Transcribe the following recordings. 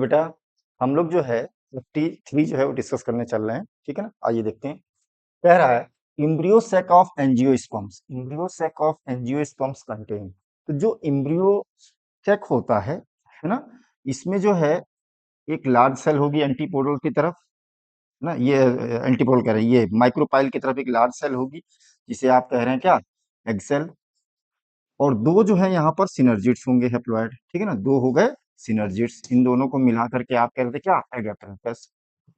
बेटा हम लोग जो है 53 जो है वो डिस्कस करने चल रहे हैं, ठीक है ना। आइए देखते हैं। कह रहा है embryo sac of angiosperms contain. तो जो इम्ब्रियो सैक होता है ना, इसमें जो है एक लार्ज सेल होगी एंटीपोडल की तरफ ना, ये एंटीपोडल कह रहे हैं, ये माइक्रोपाइल की तरफ एक लार्ज सेल होगी जिसे आप कह रहे हैं क्या, एग सेल। और दो जो है यहाँ पर सिनर्जिड्स होंगे हेप्लॉइड, ठीक है ना, दो हो गए सिनर्जिड्स। इन दोनों को मिला करके आप कह रहे थे क्या, एग apparatus।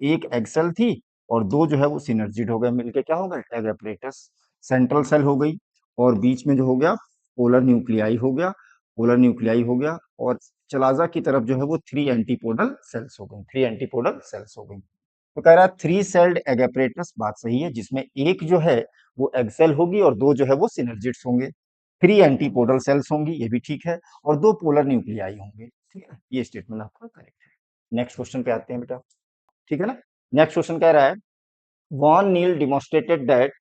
एक एग सेल थी और दो जो है वो सिनर्जिड हो गए, मिलके क्या हो गए, एग apparatus। सेंट्रल सेल हो गई और बीच में जो हो गया पोलर न्यूक्लियाई हो गया, और चलाजा की तरफ जो है वो थ्री एंटीपोडल सेल्स हो गई, तो कह रहा है थ्री सेल्ड एग apparatus, बात सही है, जिसमें एक जो है वो एग सेल होगी और दो जो है वो सिनर्जिड्स होंगे। थ्री एंटीपोडल सेल्स होंगी, ये भी ठीक है, और दो पोलर न्यूक्लियाई होंगे, ठीक है। ये स्टेटमेंट आपका करेक्ट है। नेक्स्ट क्वेश्चन पे आते हैं बेटा, ठीक है ना। नेक्स्ट क्वेश्चन कह रहा है Van Niel demonstrated that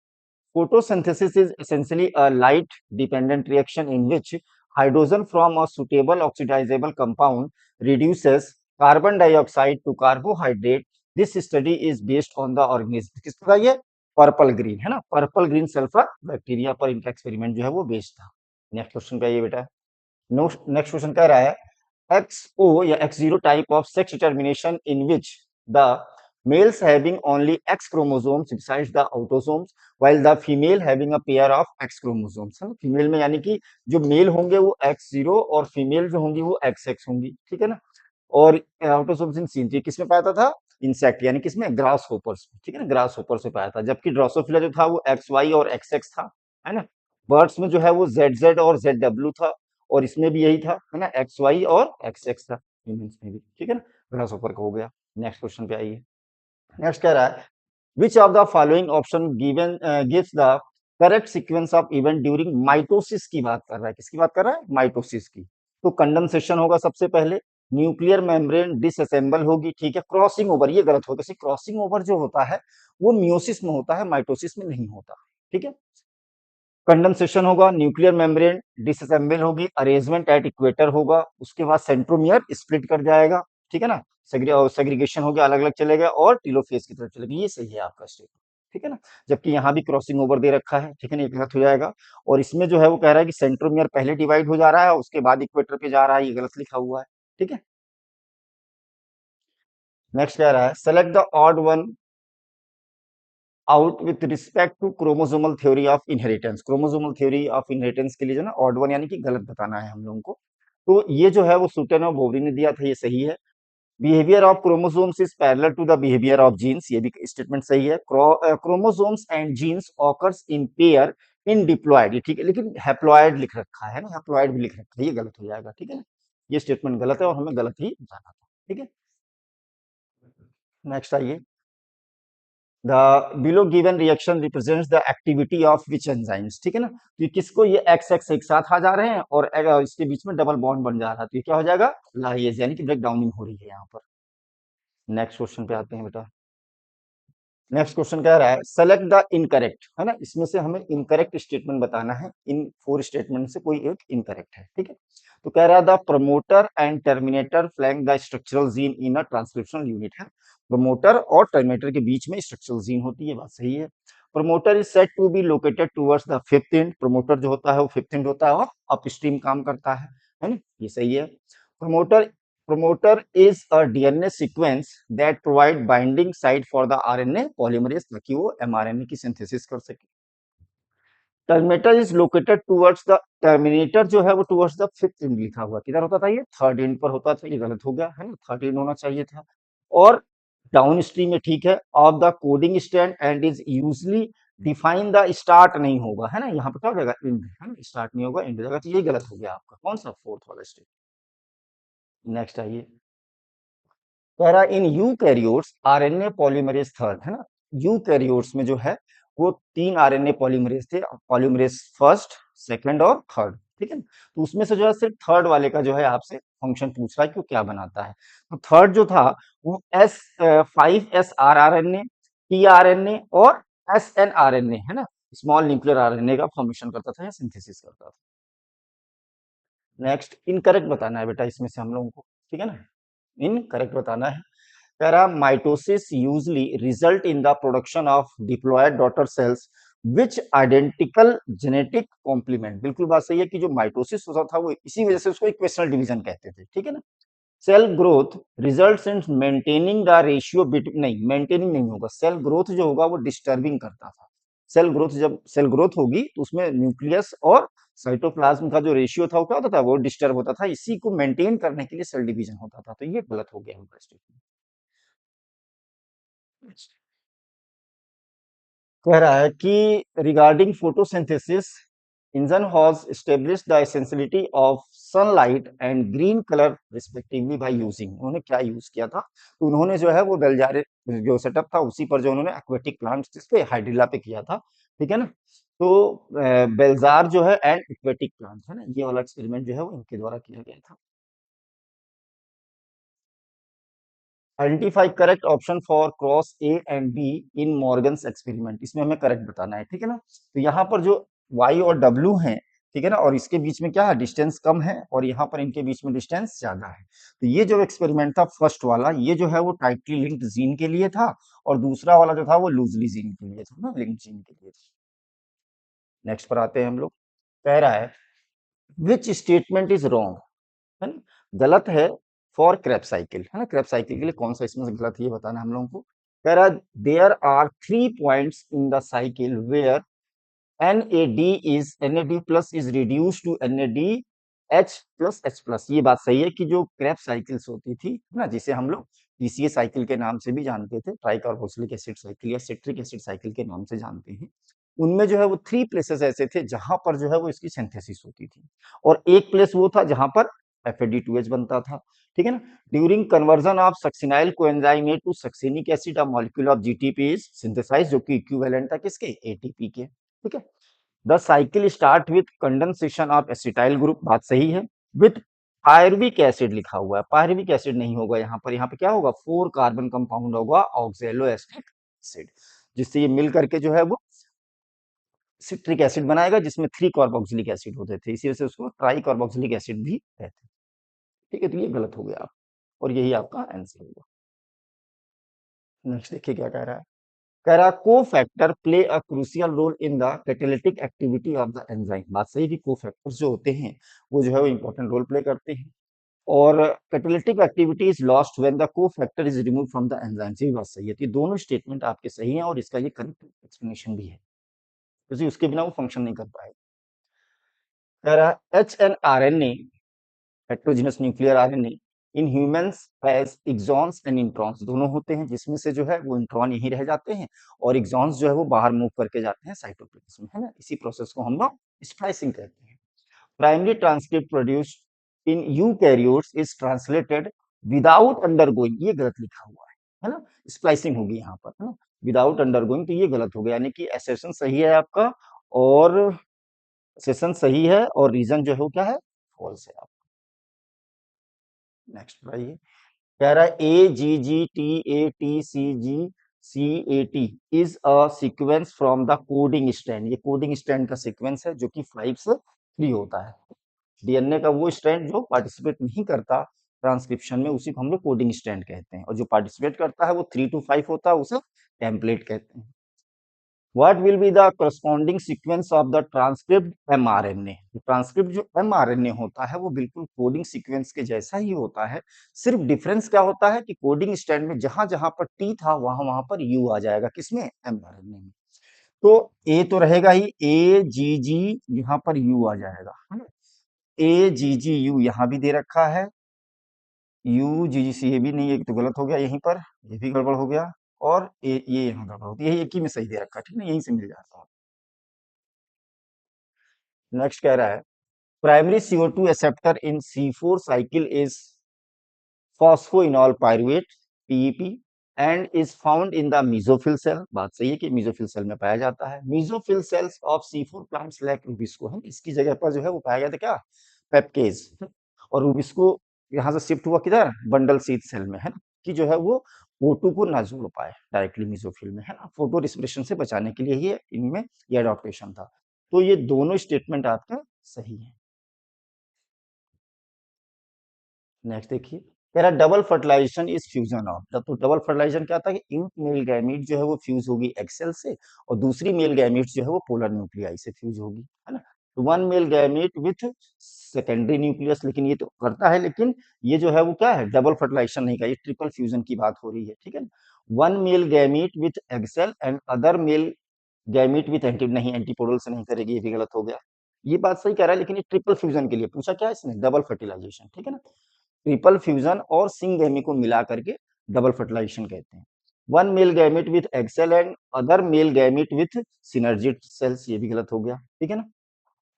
photosynthesis is essentially a light dependent reaction in which hydrogen from a suitable oxidizable compound reduces carbon dioxide to carbohydrate. This study is based on the organism, किसका था ये, purple green, है ना, purple green sulphur bacteria पर इनका experiment जो है वो बेस्ड था। नेक्स्ट क्वेश्चन पे आइए बेटा। नेक्स्ट क्वेश्चन कह रहा है XO या X0 type of sex determination in which the males having only X chromosomes besides the autosomes while the female having a pair of X chromosomes, है ना। फीमेल में यानी कि जो मेल होंगे वो X0 और फीमेल जो होंगी वो XX होंगी, ठीक है ना। और ऑटोसोम्स इन सीन किस में पाया था, इंसेक्ट यानी किसमें, ग्रास होपर्स, ठीक है ना, ग्रास होपर से पाया था। जबकि ड्रोसोफिला जो था वो XY और XX था, है ना। बर्ड्स में जो है वो ZZ और ZW था, और इसमें भी यही था, है ना, XY और XX था ह्यूमंस में भी, ठीक है ना। ग्रास होपर का हो गया। नेक्स्ट क्वेश्चन पे आइए। नेक्स्ट कह रहा है which of the following option given gives the correct sequence of event during mitosis की बात कर रहा है, किसकी बात कर रहा है, माइटोसिस की। तो कंडेंसेशन होगा सबसे पहले, न्यूक्लियर मेम्ब्रेन डिसअसेंबल होगी, ठीक है। क्रॉसिंग ओवर, ये गलत होगा, क्रॉसिंग ओवर जो होता है वो मियोसिस में होता है, माइटोसिस में नहीं होता, ठीक है। कंडेंसेशन होगा, न्यूक्लियर मेम्ब्रेन डिसअसेंबल होगी, अरेंजमेंट एट इक्वेटर होगा, उसके बाद सेंट्रोमियर स्प्लिट कर जाएगा, ठीक है ना, सेग्रीगेशन हो गया, अलग अलग चलेगा और टीलोफेज की तरफ चलेगा। ये सही है आपका स्टेटमेंट, ठीक है ना। जबकि यहाँ भी क्रॉसिंग ओवर दे रखा है, ठीक है ना, एक गलत हो जाएगा। और इसमें जो है वो कह रहा है कि सेंट्रोमियर पहले डिवाइड हो जा रहा है उसके बाद इक्वेटर पे जा रहा है, ये गलत लिखा हुआ है, ठीक है। नेक्स्ट कह रहा है select the odd one out with respect to chromosomal theory of inheritance. Chromosomal theory of inheritance के लिए जो ना ऑड वन यानी कि गलत बताना है हम लोगों को। तो ये जो है वो सुटन और बोवरी ने दिया था, ये सही है। Behaviour of chromosomes is parallel to the behaviour of genes, ये भी स्टेटमेंट सही है। Chromosomes and genes occurs in pair in diploid, ये ठीक है, लेकिन हैप्लॉयड लिख रखा है ना, हैप्लॉयड भी लिख रखा है, ये गलत हो जाएगा, ठीक है ना। ये स्टेटमेंट गलत है और हमें गलत ही बताना था, ठीक है। नेक्स्ट आइए। The below given reaction represents the activity of which enzymes, ठीक है ना। तो ये किसको, ये एक्स एक्स एक साथ आ जा रहे हैं और इसके बीच में डबल बॉन्ड बन जा रहा है, तो ये क्या हो जाएगा, लाइएज, यानी कि ब्रेक डाउनिंग हो रही है यहाँ पर। नेक्स्ट क्वेश्चन पे आते हैं बेटा। नेक्स्ट क्वेश्चन कह रहा है सेलेक्ट द इनकरेक्ट, है ना, इसमें से हमें इनकरेक्ट स्टेटमेंट बताना है। इन फोर स्टेटमेंट से कोई एक इनकरेक्ट है, ठीक है। तो कह रहा है the promoter and terminator flank the structural gene in a transcriptional unit, है। प्रमोटर और टर्मिनेटर के बीच में स्ट्रक्चरल जीन होती है, बात सही है। Promoter is said to be located towards the fifth end, promoter जो होता है वो फिफ्थ एंड होता है और अपस्ट्रीम काम करता है ना, ये सही है। Promoter Promoter is a DNA sequence that provide binding site for the RNA polymerase ताकि वो mRNA की सिंथेसिस कर सके। Terminator is located towards the, terminator जो है वो टुवर्ड्स द फिफ्थ एंड लिखा हुआ, किधर होता था, ये थर्ड एंड पर होता था, ये गलत हो गया, है ना, थर्ड एंड होना चाहिए था। और डाउन स्ट्रीम में ठीक है, of the coding stand and is usually define the, start नहीं होगा, है ना, यहाँ पे क्या हो जाएगा, एंड, है ना, स्टार्ट नहीं होगा, एंड हो जाएगा, तो ये गलत हो गया आपका, कौन सा, फोर्थ वाला स्टेप। नेक्स्ट आइए। कह रहा in eukaryotes RNA polymerase third, है ना, यूकैरियोट्स में जो है वो तीन आरएनए पॉलीमरेज थे, पॉलीमरेज फर्स्ट, सेकंड और थर्ड, ठीक है ना। तो उसमें से जो है सिर्फ थर्ड वाले का जो है आपसे फंक्शन पूछ रहा है कि वो क्या बनाता है। तो थर्ड जो था वो S5 SR RNA, tRNA और SNRNA, है ना, स्मॉल न्यूक्लियर आरएनए का फॉर्मेशन करता था या सिंथेसिस करता था। नेक्स्ट इनकरेक्ट बताना है बेटा इसमें से हम लोगों को, ठीक है ना। इनकरेक्ट बताना है। कह रहा mitosis usually result in the production of diploid daughter cells which identical genetic complement. बिल्कुल बात सही है कि जो माइटोसिस होता था वो इसी वजह से उसको इक्वेशनल डिवीजन कहते थे, ठीक है ना। Cell growth results in maintaining the ratio between, नहीं मेंटेनिंग नहीं होगा, सेल ग्रोथ जो होगा वो डिस्टर्बिंग करता था। सेल ग्रोथ, जब सेल ग्रोथ होगी तो उसमें न्यूक्लियस और साइटोप्लाज्म का जो रेशियो था वो क्या होता था, वो डिस्टर्ब होता था, इसी को मेंटेन करने के लिए सेल डिवीजन होता था। तो ये गलत हो गया हमारा स्टेटमेंट। कह रहा है कि regarding photosynthesis Ingenhousz establish the essentiality of sunlight and green colour respectively by using. उन्होंने क्या यूज किया था, तो उन्होंने जो है वो बेलजारे जो सेटअप था उसी पर जो उन्होंने एक्वेटिक प्लांट्स जिस पे हाइड्रिला पे किया था, ठीक है ना। तो बेलजार जो है एंड एक्वेटिक प्लांट है ना, ये वाला एक्सपेरिमेंट जो है वो इनके द्वारा किया गया था। Identify correct option for cross A and be in Morgan's experiment. इसमें हमें करेक्ट बताना है, ठीक है ना। तो यहाँ पर जो y और w है, ठीक है ना, और इसके बीच में क्या है, डिस्टेंस कम है, और यहाँ पर इनके बीच में डिस्टेंस ज्यादा है। तो ये जो एक्सपेरिमेंट था फर्स्ट वाला, ये जो है वो टाइटली लिंक्ड जीन के लिए था, और दूसरा वाला जो था वो लूजली जीन के लिए था ना, लिंक्ड जीन के लिए था। नेक्स्ट पर आते हैं हम लोग। कह रहा है विच स्टेटमेंट इज रॉन्ग, है ना, गलत है फॉर क्रेब साइकिल, है ना। क्रेब साइकिल के लिए कौन सा इसमें से गलत है ये बताना है हम लोगों को। कह रहा है there are 3 points in the cycle where NAD is NAD plus is reduced to NAD H plus H plus। ये बात सही है कि जो क्रैब साइकिल्स होती थी ना, जिसे हम लोग PCA साइकिल के नाम से भी जानते थे, ट्राई कार्बोक्सिलिक एसिड साइकिल या सिट्रिक एसिड साइकिल के नाम से जानते हैं, उनमें जो है वो 3 प्लेसेस ऐसे थे जहां पर जो है वो इसकी सिंथेसिस होती थी, और एक प्लेस वो था जहां पर FAD2H बनता था, ठीक है ना। During conversion of succinyl coenzyme A to succinic acid a molecule of GTP is synthesise, जो कि इक्विवेलेंट था किसके, ATP के, ठीक है। The cycle start with condensation of acetyl group, बात सही है, विथ पायरुविक एसिड लिखा हुआ है, पायरुविक एसिड नहीं होगा यहाँ पर, यहाँ पे क्या होगा, 4 कार्बन कंपाउंड होगा ऑक्जेलोएस्टिक एसिड, जिससे ये मिल करके जो है वो सिट्रिक एसिड बनाएगा, जिसमें 3 कार्बोक्सिलिक एसिड होते थे, इसी वजह से उसको ट्राई कार्बोक्सिलिक एसिड भी कहते हैं, ठीक है। तो ये गलत हो गया आप, और यही आपका आंसर होगा। नेक्स्ट देखिए क्या कह रहा है। कह रहा cofactor play a crucial role in the catalytic activity of the enzyme. बात सही है कि को-फैक्टर्स जो होते हैं वो जो है वो इंपॉर्टेंट रोल प्ले करते हैं, और catalytic activity is lost when the cofactor is remove from the enzyme. ये बात सही है, तो ये दोनों स्टेटमेंट आपके सही हैं, और इसका ये करेक्ट एक्सप्लेनेशन भी है, क्योंकि उसके बिना वो फंक्शन नहीं कर पाएगा। कह रहा HNRNA, heterogeneous nuclear RNA, in humans has exons and introns, दोनों होते हैं, जिसमें से जो है वो इंट्रॉन यहीं रह जाते हैं, और एक्सॉन्स जो है वो बाहर मूव करके जाते हैं साइटोप्लाज्म में, है ना। इसी प्रोसेस को हम लोग स्प्लाइसिंग कहते हैं। Primary transcript produced in eukaryotes is translated without undergoing, ये गलत लिखा हुआ है ना, स्प्लाइसिंग होगी यहाँ पर, है ना, विदाउट अंडरगोइंग, तो ये गलत हो गया, यानी कि एसेशन सही है आपका, और सेशन सही है, और रीजन जो है वो क्या है, फॉल्स है। नेक्स्ट बताइए। कह रहा है AGGTATCGCAT is a sequence from the coding strand, ये कोडिंग स्ट्रैंड का सीक्वेंस है जो कि 5 से 3 होता है। DNA का वो स्ट्रैंड जो पार्टिसिपेट नहीं करता ट्रांसक्रिप्शन में, उसी को हम लोग कोडिंग स्ट्रैंड कहते हैं, और जो पार्टिसिपेट करता है वो 3 to 5 होता है, उसे टेम्पलेट कहते हैं। What will be the corresponding sequence of the transcript mRNA? Transcript जो mRNA होता है वो बिल्कुल कोडिंग सीक्वेंस के जैसा ही होता है, सिर्फ डिफरेंस क्या होता है कि कोडिंग स्टैंड में जहां जहां पर T था वहां वहां पर U आ जाएगा, किसमें, mRNA में। तो A तो रहेगा ही, AGG, यहाँ पर U आ जाएगा, है ना। AGGU यहाँ भी दे रखा है, UGGC ये भी नहीं, एक तो गलत हो गया यहीं पर, ये भी गड़बड़ हो गया, और ये यहाँ गड़बड़ होती है, यही एक ही में सही दे रखा है, ठीक है, यहीं से मिल जाता है। नेक्स्ट कह रहा है primary CO2 acceptor in C4 cycle is phosphoenol pyruvate, PEP, and is found in the mesophyll cell, बात सही है कि मीजोफिल सेल में पाया जाता है। Mesophyll cells of C4 plants like rubisco, है, इसकी जगह पर जो है वो पाया गया था क्या, पेप्केज, और रूबिस्को यहाँ से शिफ्ट हुआ किधर, बंडल सीथ सेल में, है ना, कि जो है वो O2 को ना जोड़ पाए डायरेक्टली मीजोफिल में, है ना, फोटो रिस्पिरेशन से बचाने के लिए ये इनमें ये अडॉप्टेशन था। तो ये दोनों स्टेटमेंट आपका सही है। नेक्स्ट देखिए। कह रहा double fertilisation is fusion of, तो डबल फर्टिलाइजेशन क्या था कि एक मेल गैमीट जो है वो फ्यूज होगी एक्सेल से, और दूसरी मेल गैमीट जो है वो पोलर न्यूक्लियाई से फ्यूज होगी, है ना। तो one male gamete with secondary nucleus, लेकिन ये तो करता है, लेकिन ये जो है वो क्या है, डबल फर्टिलाइजेशन नहीं का, ये ट्रिपल फ्यूजन की बात हो रही है, ठीक है ना। One male gamete with egg cell and other male gamete with anti, नहीं एंटीपोडल से नहीं करेगी, ये भी गलत हो गया। ये बात सही कह रहा है, लेकिन ये ट्रिपल फ्यूजन के लिए पूछा क्या है इसने, डबल फर्टिलाइजेशन, ठीक है ना। ट्रिपल फ्यूजन और सिंगगैमी को मिला करके डबल फर्टिलाइजेशन कहते हैं। One male gamete with egg cell and other male gamete with synergid cells, ये भी गलत हो गया, ठीक है ना।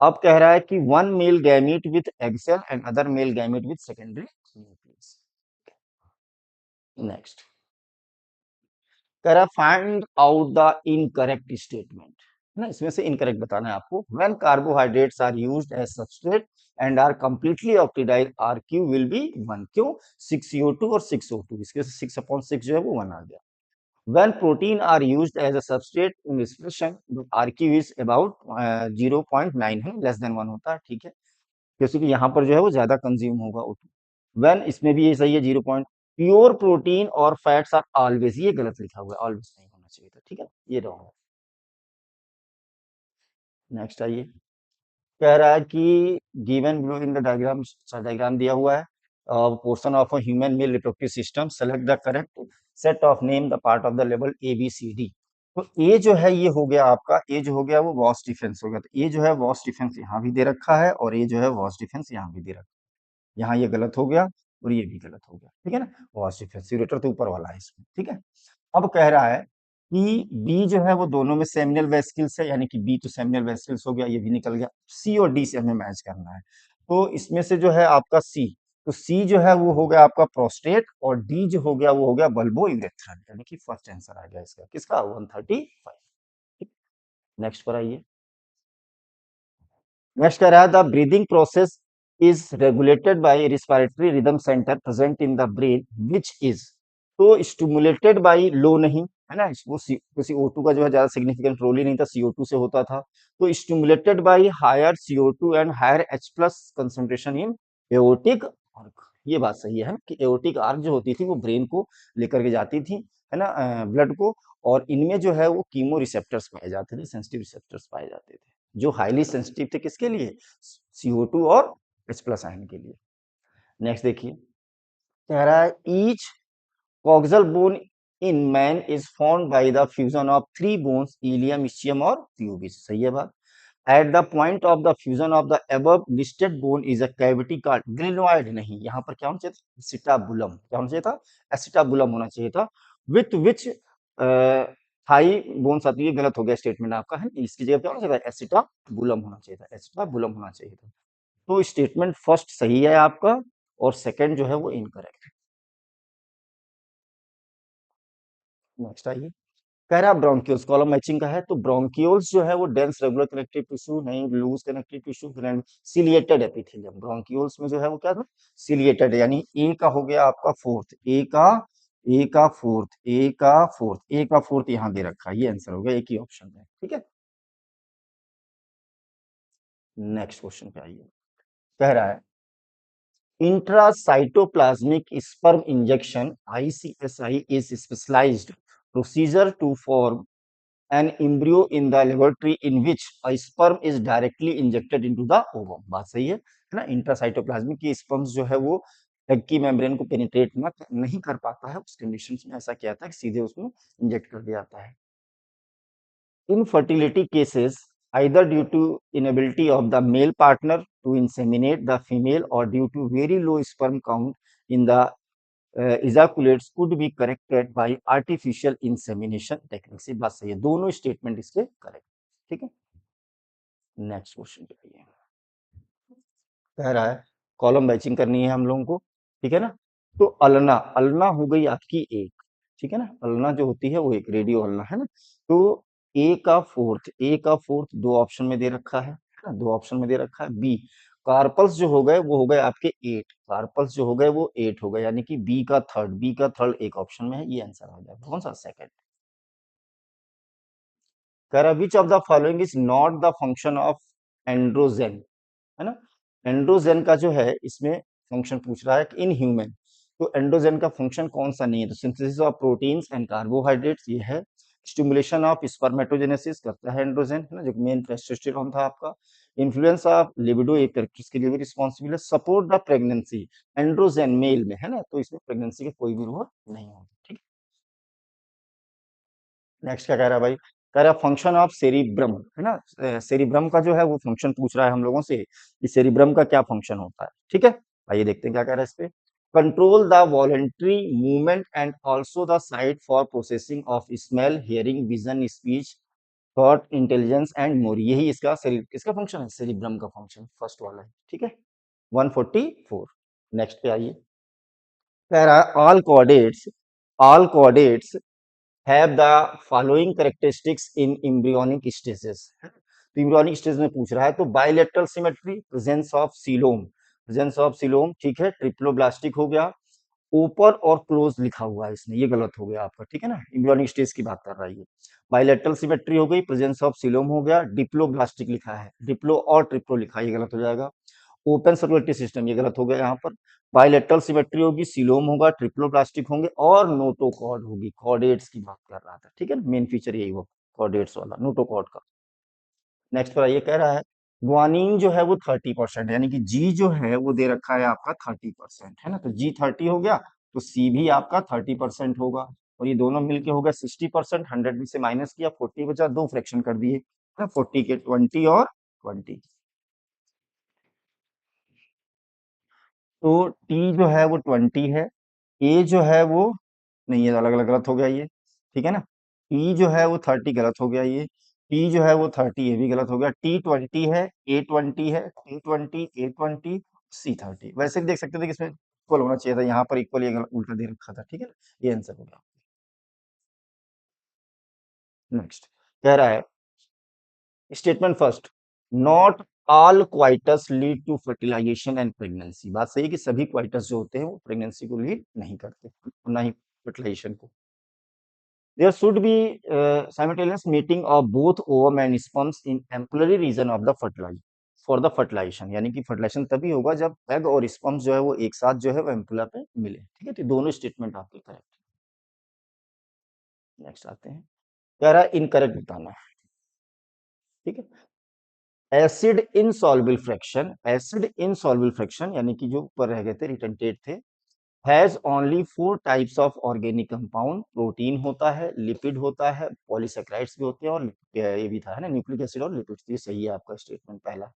अब कह रहा है कि one male gamete with egg cell and other male gamete with secondary nucleus. Next कह रहा find out the incorrect statement, ना इसमें से इनकरेक्ट बताना है आपको। When carbohydrates are used as substrate and are completely oxidised, R Q will be 1, क्यों, 6CO2 और 6O2, इसके 6/6 जो है वो 1 आ गया। When protein are used as a substrate in expression, the RQ is about 0.9 है, लेस देन 1 होता है, ठीक है, क्योंकि यहाँ पर जो है वो ज्यादा कंज्यूम होगा O2। When इसमें भी ये सही है 0. प्योर प्रोटीन और फैट्स आर ऑलवेज, ये गलत लिखा हुआ है, ऑलवेज नहीं होना चाहिए था, ठीक है, ये रॉन्ग है। नेक्स्ट आइए, कह रहा है कि given below in the diagram, diagram दिया हुआ है, portion of a human male reproductive system, select the correct set of name the part of the level ABCD। तो ए जो है ये हो गया आपका, ए जो हो गया वो वॉस डिफेंस हो गया, तो ए जो है वॉस डिफेंस यहाँ भी दे रखा है, और ये जो है वॉस डिफेंस यहाँ भी दे रखा है, यहाँ ये गलत हो गया और ये भी गलत हो गया, ठीक है ना। वॉस डिफेंस यूरेटर तो ऊपर वाला है इसमें, ठीक है। अब कह रहा है कि बी जो है वो दोनों में सेमिनल वेस्किल्स है, यानी कि बी तो सेमिनल वेस्किल्स हो गया, ये भी निकल गया। सी और डी से हमें मैच करना है, तो इसमें से जो है आपका सी, तो सी जो है वो हो गया आपका प्रोस्टेट, और डी जो हो गया वो हो गया बल्बो यूरेथ्रल, यानी कि फर्स्ट आंसर आ गया इसका, किसका, 135। नेक्स्ट पर आइए, नेक्स्ट कह रहा है the breathing process is regulated by respiratory rhythm centre present in the brain which is, तो स्टिमुलेटेड बाय लो नहीं, है ना, वो CO2 का जो है ज्यादा सिग्निफिकेंट रोल ही नहीं था, CO2 से होता था। तो stimulated by higher CO2 and higher H+ concentration in aortic arch, ये बात सही है कि एओर्टिक आर्क जो होती थी वो ब्रेन को लेकर के जाती थी, है ना, ब्लड को, और इनमें जो है वो कीमो रिसेप्टर्स पाए जाते थे, सेंसिटिव रिसेप्टर्स पाए जाते थे, जो हाईली सेंसिटिव थे किसके लिए, CO2 और H+ आयन के लिए। नेक्स्ट देखिए, कह रहा है each coxal bone in man is formed by the fusion of 3 bones, ilium, ischium और प्यूबिस, सही है बात। At the point of the fusion of the above listed bone is a cavity called glenoid, नहीं, यहाँ पर क्या होना चाहिए था, एसिटाबुलम, क्या होना चाहिए था, एसिटाबुलम होना चाहिए था। विथ विच थाई बोन्स आती है, गलत हो गया स्टेटमेंट आपका, है, इसकी जगह क्या होना चाहिए था, एसिटाबुलम होना चाहिए था, एसिटाबुलम होना चाहिए था। तो स्टेटमेंट फर्स्ट सही है आपका, और सेकंड जो है वो इनकरेक्ट है। नेक्स्ट आइए, कह रहा ब्रोंकियोल्स, कॉलम मैचिंग का है, तो ब्रोंकियोल्स जो है वो डेंस रेगुलर कनेक्टिव टिश्यू नहीं, loose connective tissue, ciliated epithelium, bronchioles में जो है वो क्या था, सिलिएटेड, यानी ए का हो गया आपका फोर्थ, ए का फोर्थ यहाँ दे रखा है, ये आंसर हो गया, एक ही ऑप्शन है, ठीक है। नेक्स्ट क्वेश्चन पे आइए, कह रहा है intracytoplasmic sperm injection ICSI is specialized procedure to form an embryo in the laboratory in which a sperm is directly injected into the ovum, बात सही है ना। इंट्रासाइटोप्लाज्मिक की स्पर्म्स जो है वो एग की मेम्ब्रेन को पेनिट्रेट नहीं कर पाता है, उस कंडीशन में ऐसा किया था कि सीधे उसमें इंजेक्ट कर दिया जाता है। Infertility cases, either due to inability of the male partner to inseminate the female or due to very low sperm count in the ejaculates, could be corrected by artificial insemination techniques, ये बात सही है, दोनों statement इसके correct, ठीक है। Next question पे आइए, कह रहा है कॉलम मैचिंग करनी है हम लोगों को, ठीक है ना। तो अल्ना, अल्ना हो गई आपकी एक, ठीक है ना, अल्ना जो होती है वो एक रेडियो अल्ना, है ना। तो ए का फोर्थ दो ऑप्शन में दे रखा है ना, दो ऑप्शन में दे रखा है। बी कार्पल्स जो हो गए वो हो गए आपके 8, कार्पल्स जो हो गए वो 8 हो गए, यानी कि बी का थर्ड एक ऑप्शन में है, ये आंसर हो जाएगा, कौन सा, सेकंड। कह रहा विच of the following is not the function of androgen, है ना। एंड्रोजन का जो है इसमें फंक्शन पूछ रहा है कि इन ह्यूमन, तो एंड्रोजन का फंक्शन कौन सा नहीं है? तो synthesis of proteins and carbohydrates ये है। स्टिमुलेशन ऑफ स्पर्मेटोजेनेसिस करता है एंड्रोजन, है ना, जो मेन टेस्टोस्टेरोन था आपका। इन्फ्लुएंस ऑफ लिबिडो एक कैरेक्टर्स के लिए भी रिस्पॉन्सिबल है। Support the pregnancy, androgen male में, है ना, तो इसमें प्रेगनेंसी का कोई भी रोल नहीं होता। ठीक है, नेक्स्ट क्या कह रहा है भाई? कह रहा है फंक्शन ऑफ सेरिब्रम, है ना, सेरिब्रम का जो है वो फंक्शन पूछ रहा है हम लोगों से कि सेरिब्रम का क्या फंक्शन होता है। ठीक है, आइए देखते हैं क्या कह रहा है इस पे। Control the voluntary movement and also the site for processing of smell, hearing, vision, speech, thought, intelligence and more, यही इसका फंक्शन है, सेरिब्रम का फंक्शन फर्स्ट वाला है। ठीक है, 144। नेक्स्ट पे आइए। कह रहा है all chordates have the following characteristics in embryonic stages। तो embryonic stage में पूछ रहा है, तो bilateral symmetry, presence of coelom, ठीक है, ट्रिप्लोब्लास्टिक हो गया। ओपन और क्लोज लिखा हुआ है इसमें, ये गलत हो गया आपका। ठीक है ना, embryonic स्टेज की बात कर रहा है ये। बायलेटरल सिमेट्री हो गई, प्रेजेंस ऑफ सीलोम हो गया, डिप्लोब्लास्टिक लिखा है, डिप्लो और ट्रिप्लो लिखा है, ये गलत हो जाएगा। ओपन सर्कुलेटरी सिस्टम, ये गलत हो गया यहाँ पर। बायलेटरल सिमेट्री होगी, सीलोम होगा, ट्रिप्लोप्लास्टिक होंगे और नोटोकॉर्ड होगी। कॉर्डेट्स की बात कर रहा था। ठीक है ना, मेन फीचर यही होगा कॉर्डेट्स वाला, नोटोकॉर्ड का। नेक्स्ट पर ये कह रहा है ग्वानिन जो है वो 30%, यानी कि जी जो है वो दे रखा है आपका 30%, है ना, तो जी 30 हो गया, तो सी भी आपका 30% होगा। और ये दोनों मिलके हो गया 60%। 100 में से माइनस किया, 40 बचा, दो फ्रैक्शन कर दिए, है ना, 40 के 20 और 20। तो टी जो है वो 20 है, ए जो है वो, नहीं, ये अलग अलग गलत हो गया ये। ठीक है ना, ई जो है वो 30 गलत हो गया ये। टी जो है वो 30, ये भी गलत हो गया। टी 20 है, ए 20 है, टी 20, ए 20, सी 30। वैसे भी देख सकते थे कि इसमें इक्वल होना चाहिए था, यहाँ पर इक्वल, ये उल्टा दे रखा था। ठीक है ना, ये आंसर हो गया। नेक्स्ट कह रहा है statement first, not all coitus lead to fertilisation and pregnancy. बात सही है कि सभी क्वाइटस जो होते हैं वो प्रेगनेंसी को लीड नहीं करते, ना ही फर्टिलाइजेशन को। There should be simultaneous meeting of both ovum and sperms in ampullary region of the fertilization for the fertilization, यानी कि फर्टिलाइजेशन तभी होगा जब एग और स्पर्म्स जो है वो एक साथ जो है वो एम्पुला पे मिले। ठीक है, तो दोनों स्टेटमेंट आपके करेक्ट। नेक्स्ट आते हैं, कह रहा है इनकरेक्ट बताना। ठीक है, एसिड इनसॉल्युबल फ्रैक्शन यानी कि जो ऊपर रह गए थे रिटेंटेड थे, has only 4 types of organic compound. Protein होता है, लिपिड होता है, पॉलीसेक्राइड्स भी होते हैं, और ये भी था, है ना, न्यूक्लिक एसिड और लिपिड्स। ये सही है आपका स्टेटमेंट पहला।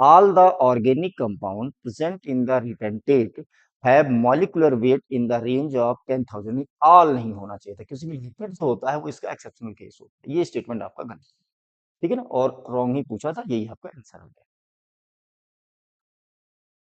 All the organic compound present in the retentate have molecular weight in the range of 10,000। All नहीं होना चाहिए था, किसी भी लिपिड जो होता है वो इसका एक्सेप्शनल केस होता है। ये स्टेटमेंट आपका गलत है। ठीक है ना, और रॉन्ग ही पूछा था, यही आपका आंसर हो गया।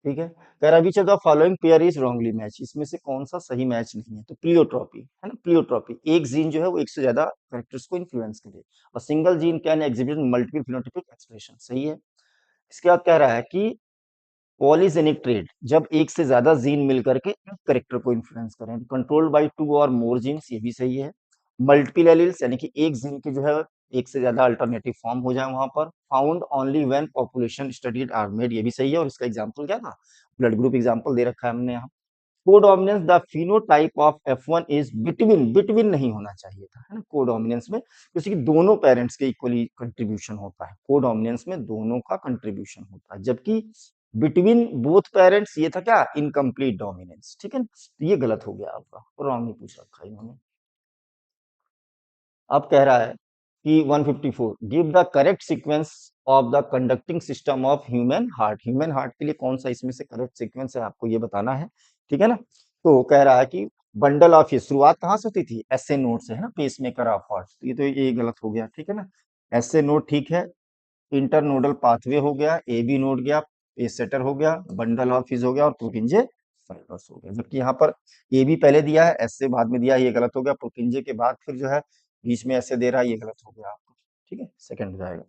ठीक है, कह रहा विच of the following pair is wrongly match, इसमें से कौन सा सही मैच नहीं है? तो प्लियोट्रॉपी, है ना, प्लियोट्रॉपी, एक जीन जो है वो एक से ज्यादा कैरेक्टर्स को इन्फ्लुएंस करे, और single gene can exhibit multiple phenotypic expression, सही है। इसके बाद कह रहा है कि पॉलीजेनिक ट्रेड, जब एक से ज्यादा जीन मिलकर के एक करेक्टर को इन्फ्लुएंस करें, कंट्रोल्ड बाय 2 और मोर जीन्स, ये भी सही है। मल्टीपल एलील्स, यानी कि एक जीन की जो है एक से ज्यादा अल्टरनेटिव फॉर्म हो जाए वहां पर, found only when population studied are made, ये भी सही है। और इसका एग्जांपल क्या था? ब्लड ग्रुप एग्जांपल दे रखा है हमने यहाँ। Codominance, the phenotype of F1 is between, between नहीं होना चाहिए था, है ना, कोडोमिनेंस में, क्योंकि दोनों पेरेंट्स के इक्वली कंट्रीब्यूशन होता है। कोडोमिनेंस में दोनों का कंट्रीब्यूशन होता है, जबकि बिटवीन बोथ पेरेंट्स ये था क्या? Incomplete dominance. ठीक है, तो ये गलत हो गया आपका, रॉन्ग ही पूछ रखा है इन्होंने। अब कह रहा है कि 154, give the correct sequence of the conducting system of human heart. Human heart के लिए कौन सा इसमें से करेक्ट सीक्वेंस है, आपको ये बताना है। ठीक है ना, तो कह रहा है कि बंडल ऑफ, ये शुरुआत कहाँ से होती थी? एस ए नोड से, है ना, पेस मेकर ऑफ हार्ट। तो ये गलत हो गया। ठीक है ना, एस ए नोड ठीक है, इंटरनोडल पाथवे हो गया, ए बी नोड गया, पेस सेटर हो गया, बंडल ऑफ फिज हो गया, और प्रोपिंजे फाइबर्स हो गया। जबकि यहाँ पर ए बी पहले दिया है, एस से बाद में दिया है, ये गलत हो गया। प्रोपिंजे के बाद फिर जो है बीच में ऐसे दे रहा है, ये गलत हो गया आपको। ठीक है, सेकंड हो जाएगा।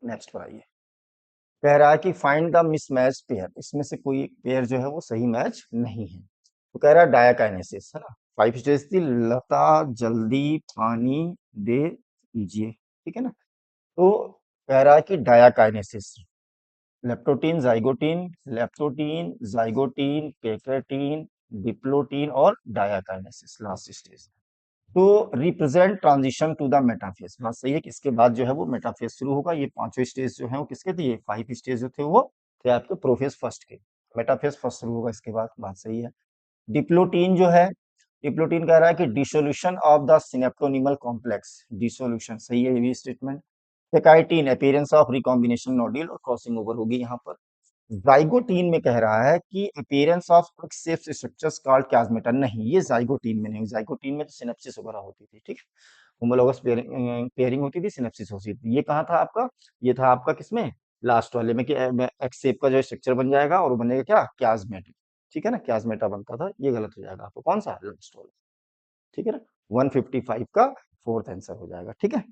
नेक्स्ट पर आइए, कह रहा है कि फाइंड द मिसमैच पेयर, इसमें से कोई पेयर जो है वो सही मैच नहीं है। तो कह रहा है डायाकाइनेसिस, है ना, 5 स्टेज थी, लता जल्दी पानी दे दीजिए। ठीक है ना, तो कह रहा है कि diakinesis, leptotene, zygotene, leptotene, zygotene, pachytene, diplotene और डायाकाइनेसिस लास्ट स्टेज। तो represent transition to the metaphase, बात सही है कि इसके बाद जो है वो मेटाफेज शुरू होगा। ये पांचों स्टेज जो है वो किसके थे, ये 5 स्टेज जो थे वो थे आपके प्रोफेज फर्स्ट के। मेटाफेज फर्स्ट शुरू होगा इसके बाद, बात सही है। डिप्लोटीन जो है, डिप्लोटीन कह रहा है कि dissolution of the synaptonemal complex, dissolution सही है ये भी statement. Pachytene appearance of recombination nodule और क्रॉसिंग ओवर होगी यहाँ पर। जाइगोटीन में कह रहा है कि appearance of X shape structures called plasmata, नहीं ये जाइगोटीन में नहीं, जाइगोटीन में तो सिनेप्सिस वगैरह होती थी, ठीक है, होमोलोगस पेयरिंग होती थी, सिनेप्सिस होती थी। ये कहाँ था आपका, ये था आपका किसमें, लास्ट वाले में कि एक्स शेप का जो स्ट्रक्चर बन जाएगा और वो बनेगा क्या, क्याजमेटा, ठीक है ना, क्याजमेटा बनता था, ये गलत हो जाएगा आपको, कौन सा लास्ट वाला, ठीक है ना, 155 का फोर्थ आंसर हो जाएगा, ठीक है।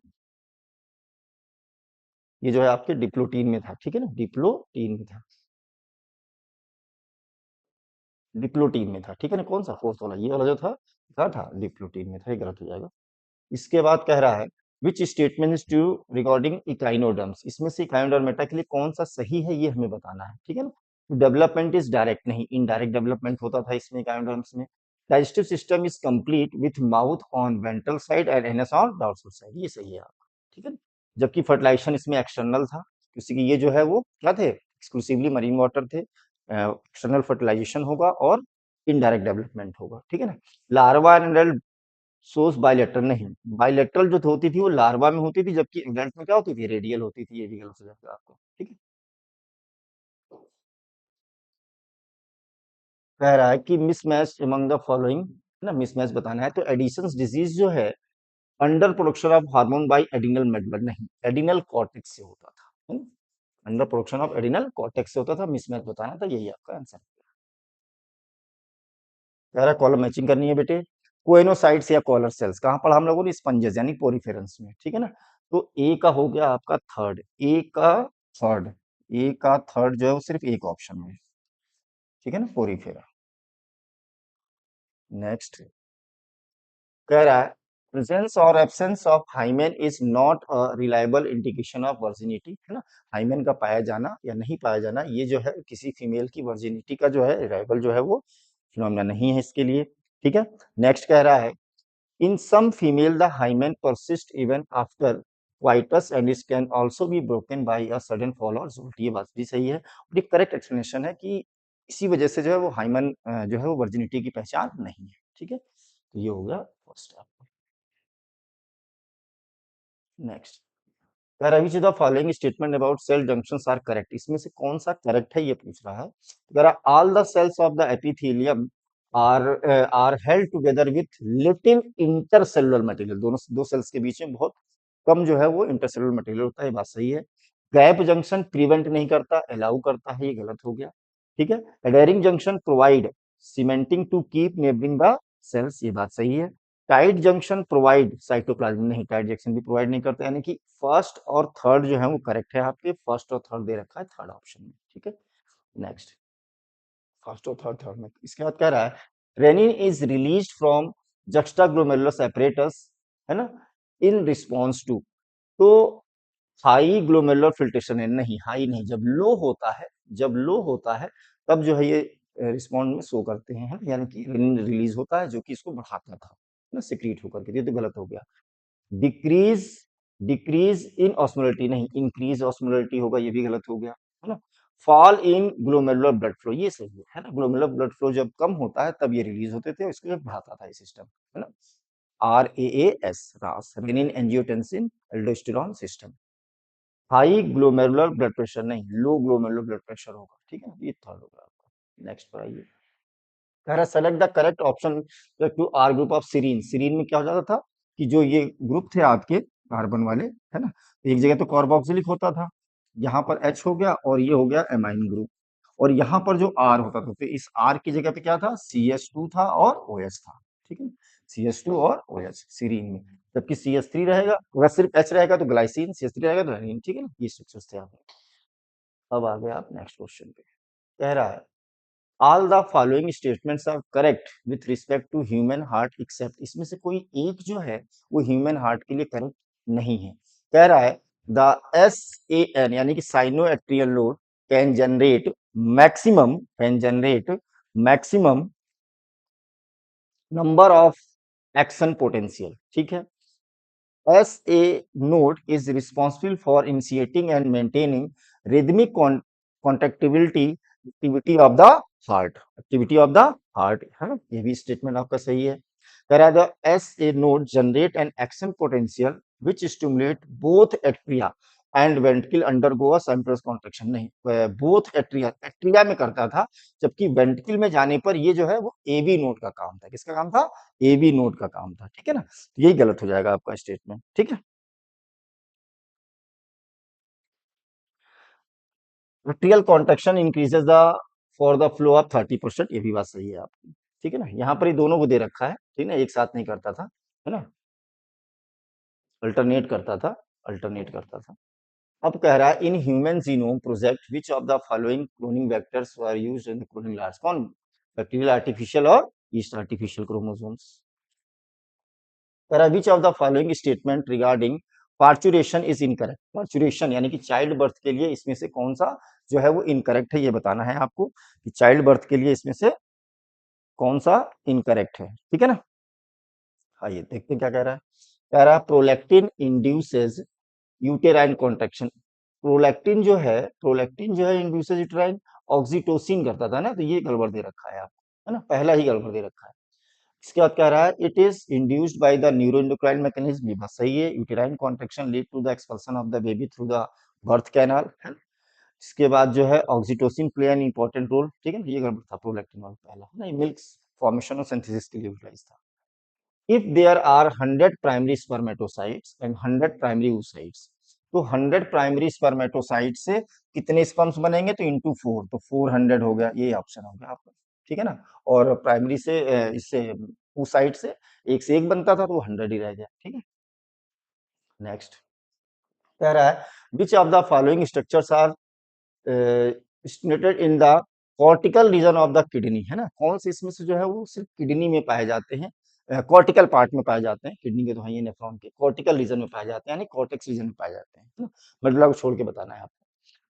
ये जो है आपके डिप्लोटीन में था, ठीक है ना, डिप्लोटीन में था, डिप्लोटीन में था, ठीक है ना, कौन सा फोर्थ वाला, ये वाला जो था क्या था, डिप्लोटीन में था, ये गलत हो जाएगा। इसके बाद कह रहा है विच स्टेटमेंट्स टू रिगार्डिंग इकाइनोडर्म्स, इसमें से इकाइनोडर्मेटा के लिए कौन सा सही है ये हमें बताना है, ठीक है ना। डेवलपमेंट इज डायरेक्ट, नहीं इनडायरेक्ट डेवलपमेंट होता था इसमें इकाइनोडर्म्स में। Digestive system is complete with mouth on ventral side and anus on dorsal side, ये सही है आपका, ठीक है ना। जबकि फर्टिलाइजेशन इसमें एक्सटर्नल था, क्योंकि ये जो है वो क्या थे, एक्सक्लूसिवली मरीन वाटर थे, एक्सटर्नल फर्टिलाइजेशन होगा और इनडायरेक्ट डेवलपमेंट होगा, ठीक है ना। Larva and adult source bilateral, नहीं बायलेटरल जो होती थी वो लार्वा में होती थी, जबकि एडल्ट में क्या होती थी, रेडियल होती थी, ये भी गलत हो जाएगा आपको, ठीक है। कह रहा है कि मिसमैच अमंग द फॉलोइंग, ना मिसमैच बताना है, तो एडिशंस डिजीज जो है under production of hormone by adrenal medulla, नहीं एडिनल कॉर्टेक्स से होता था, under production of adrenal cortex से होता था, मिसमैच बताना था, यही आपका आंसर। कह रहा है कॉलम मैचिंग करनी है बेटे, कोएनोसाइट्स या कॉलर सेल्स कहाँ पढ़ा हम लोगों ने, स्पंजेस यानी पोरिफेरंस में, ठीक है ना। तो ए का हो गया आपका थर्ड, ए का थर्ड, ए का थर्ड जो है वो सिर्फ एक ऑप्शन में है, ठीक है ना, पोरिफेरा। नेक्स्ट कह रहा है प्रेजेंस और absence of hymen is not a reliable indication of virginity, है ना। हाइमेन का पाया जाना या नहीं पाया जाना ये जो है किसी फीमेल की वर्जिनिटी का जो है रिलायबल जो है वो फिनोमिना नहीं है इसके लिए, ठीक है। नेक्स्ट कह रहा है in some female the hymen persist even after coitus and it can also be broken by a sudden fall or jolt, ये बात भी सही है और ये करेक्ट एक्सप्लेनेशन है कि इसी वजह से जो है वो हाइमन जो है वो वर्जिनिटी की पहचान नहीं है, ठीक है। तो ये हो गया फर्स्ट आपका। नेक्स्ट कह रहा है the following statement about cell junctions are correct, इसमें से कौन सा करेक्ट है ये पूछ रहा है। तो कह रहा all the cells of the epithelium are are held together with little intercellular material, दोनों दो सेल्स के बीच में बहुत कम जो है वो इंटरसेलुलर मटेरियल होता है, बात सही है। गैप जंक्शन प्रिवेंट नहीं करता, अलाउ करता है, ये गलत हो गया, ठीक है। Adhering junction provide cementing to keep neighbouring the cells, ये बात सही है। टाइट जंक्शन प्रोवाइड साइटोप्लाज्म, नहीं टाइट जंक्शन भी प्रोवाइड नहीं करता, यानी कि फर्स्ट और थर्ड जो है वो करेक्ट है आपके, फर्स्ट और थर्ड दे रखा है थर्ड ऑप्शन में, ठीक है। नेक्स्ट फर्स्ट और थर्ड थर्ड में, इसके बाद कह रहा है renin is release from juxtaglomerulus apparatus, है ना, इन रिस्पॉन्स टू, तो हाई ग्लोमेरुलर फिल्ट्रेशन है, नहीं हाई नहीं, जब लो होता है, जब लो होता है तब जो है ये रिस्पॉन्ड में शो करते हैं, है ना? यानी कि रेनिन रिलीज होता है जो कि इसको बढ़ाता था, है ना, सिक्रीट होकर के, ये तो गलत हो गया। डिक्रीज, डिक्रीज इन ऑस्मोलिटी, नहीं इंक्रीज ऑस्मोलिटी होगा, ये भी गलत हो गया, है ना। Fall in glomerular blood flow, ये सही है ना, ग्लोमेरुलर ब्लड फ्लो जब कम होता है तब ये रिलीज होते थे, इसको जब बढ़ाता था ये सिस्टम, है ना। आर ए एस, रास, renin angiotensin aldosterone system. High glomerular blood pressure, नहीं लो ग्लोमेरुलर ब्लड प्रेशर होगा, ठीक है, ये थर्ड होगा आपका। नेक्स्ट पर आइए, कह रहा select the correct option to R group of serine, serine में क्या हो जाता था कि जो ये ग्रुप थे आपके कार्बन वाले, है ना, एक जगह तो कार्बोक्सिलिक होता था, यहाँ पर H हो गया और ये हो गया एमाइन ग्रुप, और यहाँ पर जो R होता था तो इस R की जगह पे क्या था, CH2 था और OH था, ठीक है, CH2 और OH सीरीन में, जबकि CH3 रहेगा, अगर सिर्फ H रहेगा तो ग्लाइसिन, CH3 रहेगा तो एनिलीन, ठीक है ना, ये स्ट्रक्चर्स थे आपके। अब आ गए आप नेक्स्ट क्वेश्चन पे, कह रहा है all the following statements are correct with respect to human heart except, इसमें से कोई एक जो है वो ह्यूमन हार्ट के लिए करेक्ट नहीं है। कह रहा है द एस ए एन यानी कि cyano atrial load can generate maximum number of action potential, ठीक है। As a node is responsible for initiating and maintaining rhythmic contractility activity of the heart है ना, ये भी स्टेटमेंट आपका सही है। कह रहा है as a node generate an action potential which stimulate both atria and ventricle undergo simples contraction, नहीं बोथ एट्रिया में करता था, जबकि वेंट्रिकल में जाने पर ये जो है वो एबी नोड का काम था। किसका काम था? एबी नोड का काम था, ठीक है ना। यही गलत हो जाएगा आपका स्टेटमेंट, ठीक है। Atrial contraction increases the for the flow of 30%, ये भी बात सही है आपकी, ठीक है ना। यहाँ पर ही दोनों को दे रखा है, ठीक है ना, एक साथ नहीं करता था, है ना, अल्टरनेट करता था, अल्टरनेट करता था। अब कह रहा है in human genome project which of the following cloning vectors were used in the cloning large, कौन? बैक्टीरियल आर्टिफिशियल और ईस्ट आर्टिफिशियल क्रोमोसोम्स। कह रहा है which of the following statement regarding parturition is incorrect, parturition यानी कि child birth के लिए इसमें से कौन सा जो है वो इनकरेक्ट है, ये बताना है आपको कि चाइल्ड बर्थ के लिए इसमें से कौन सा इनकरेक्ट है, ठीक है ना। आइए देखते हैं क्या कह रहा है। कह रहा है prolactin induces uterine contraction, prolactin जो है इंड्यूसेस यूटेराइन, ऑक्सीटोसिन करता था ना, तो ये गड़बड़ दे रखा है आपको, है ना, पहला ही गड़बड़ दे रखा है। इसके बाद कह रहा है it is induced by the neuroendocrine mechanism, ये बात सही है। Uterine contraction lead to the expulsion of the baby through the birth canal, है ना। इसके बाद जो है oxytocin play an important role, ठीक है ना, ये गड़बड़ था प्रोलैक्टिन वाला पहला, है ना, मिल्क फॉर्मेशन और सिंथेसिस के लिए यूटिलाइज था। If there are 100 primary spermatocytes and 100 primary oocytes, तो 100 प्राइमरी स्पर्मेटोसाइट से कितने स्पर्म्स बनेंगे? तो इंटू 4, तो 400 हो गया, ये ऑप्शन हो गया आपका, ठीक है ना। और प्राइमरी से इससे oocyte से एक बनता था, तो वो 100 ही रह गया, ठीक है। नेक्स्ट कह रहा है which of the following structures are stimulated in the cortical region of the kidney, है ना, कौन से इसमें से जो है वो सिर्फ किडनी में पाए जाते हैं, कॉर्टिकल पार्ट में पाए जाते हैं, किडनी के तो है ये नेफ्रॉन के, कॉर्टिकल रीजन में पाए जाते हैं, यानी कॉर्टेक्स रीजन में पाए जाते हैं, है ना। मेडुला को छोड़ के बताना है आपको।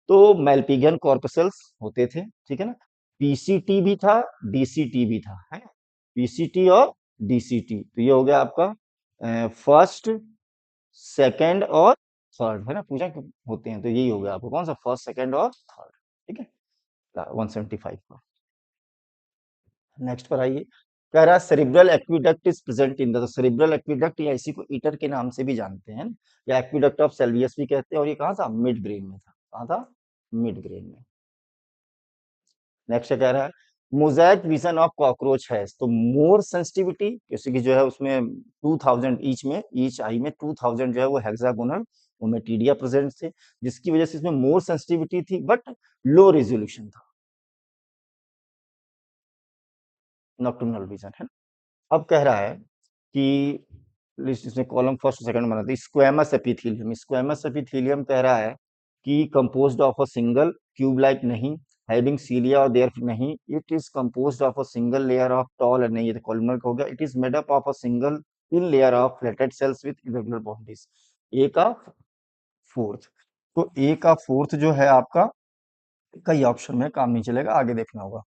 तो मेल्पिगियन कॉर्पसेल्स होते थे, ठीक है ना। पीसीटी भी था, डीसीटी भी था, है ना, पीसीटी और डीसीटी, तो ये हो गया आपका फर्स्ट, सेकंड और थर्ड, है ना, पूछा क्यों होते हैं, तो यही हो गया आपको कौन सा, फर्स्ट, सेकंड और थर्ड, ठीक है। 175 का। नेक्स्ट पर आइए। कह रहा है cerebral aqueduct is present in the, cerebral aqueduct या इसी को ईटर के नाम से भी जानते हैं, या एक्विडक्ट ऑफ सेल्वियस भी कहते हैं, और ये कहाँ था? मिड ब्रेन में था, कहाँ था? मिड ब्रेन में। नेक्स्ट कह रहा है मोजाइक विजन ऑफ कॉकरोच है, तो मोर सेंसिटिविटी, जैसे कि जो है उसमें 2000 ईच में, ईच आई में 2000 जो है वो हेक्सागोनल ओमेटिडिया प्रेजेंट थे, जिसकी वजह से इसमें मोर सेंसिटिविटी थी, बट लो रेजोल्यूशन था, नॉक्टर्नल विजन, है ना। अब कह रहा है कि लिस्ट इसमें कॉलम फर्स्ट सेकंड बना था, स्क्वेमस एपिथेलियम, स्क्वेमस एपिथेलियम कह रहा है कि composed of a single tube like, नहीं, हैविंग सीलिया और देयर नहीं, it is composed of a single layer of tall, नहीं, ये तो कॉलमर का हो गया, it is made up of a single thin layer of flatted cells with irregular boundaries, A का फोर्थ, तो ए का फोर्थ जो है आपका कई ऑप्शन में काम नहीं चलेगा, आगे देखना होगा।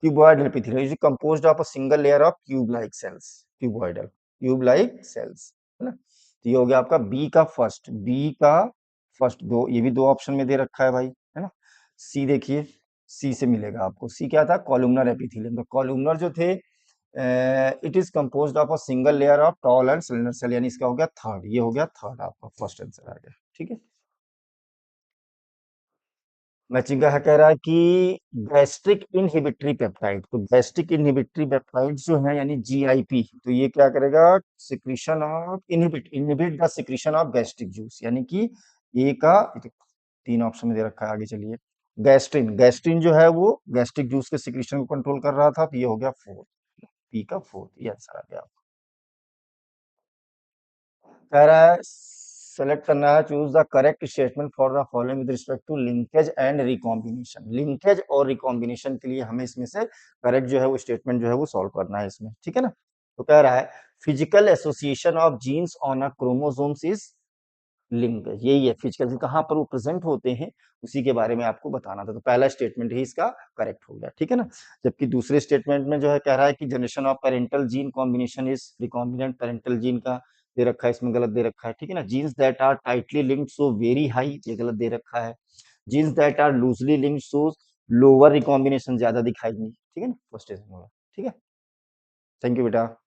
Cuboidal epithelium is composed of a single layer of tube like cells, cuboidal tube like cells, है ना। तो ये हो गया आपका बी का फर्स्ट, बी का फर्स्ट, दो ये भी दो ऑप्शन में दे रखा है भाई, है ना। सी देखिए, सी से मिलेगा आपको, सी क्या था? कॉलुमनर एपिथेलियम, तो कॉलुमनर जो थे it is composed of a single layer of tall and cylinder cell, यानी इसका हो गया थर्ड, ये हो गया थर्ड आपका, फर्स्ट आंसर आ गया, ठीक है। मैचिंग का है, कह रहा है कि गैस्ट्रिक इनहिबिटरी पेप्टाइड, तो गैस्ट्रिक इनहिबिटरी पेप्टाइड जो है यानी जीआईपी, तो ये क्या करेगा? Secretion of inhibit the secretion of gastric juice, यानी कि ए का, तीन ऑप्शन में दे रखा है, आगे चलिए। गैस्ट्रिन, गैस्ट्रिन जो है वो गैस्ट्रिक जूस के सिक्रीशन को कंट्रोल कर रहा था, तो ये हो गया फोर्थ, पी का फोर्थ, ये आंसर आ गया। कह रहा है सेलेक्ट करना है, choose the correct statement for the following with respect to linkage and recombination, linkage और रिकॉम्बिनेशन के लिए हमें इसमें से करेक्ट जो है वो स्टेटमेंट जो है वो सॉल्व करना है इसमें, ठीक है ना। तो कह रहा है physical association of genes on a chromosomes is link है, यही है फिजिकल, कहाँ पर वो प्रेजेंट होते हैं उसी के बारे में आपको बताना था। तो पहला स्टेटमेंट ही इसका करेक्ट हो गया, ठीक है ना। जबकि दूसरे स्टेटमेंट में जो है कह रहा है कि generation of parental gene combination is recombinant parental gene का दे रखा है, इसमें गलत दे रखा है, ठीक है ना। Genes that are tightly linked so very high, ये गलत दे रखा है। Genes that are loosely linked so lower recombination, ज्यादा दिखाई नहीं, ठीक है ना, फर्स्ट होगा, ठीक है। थैंक यू बेटा।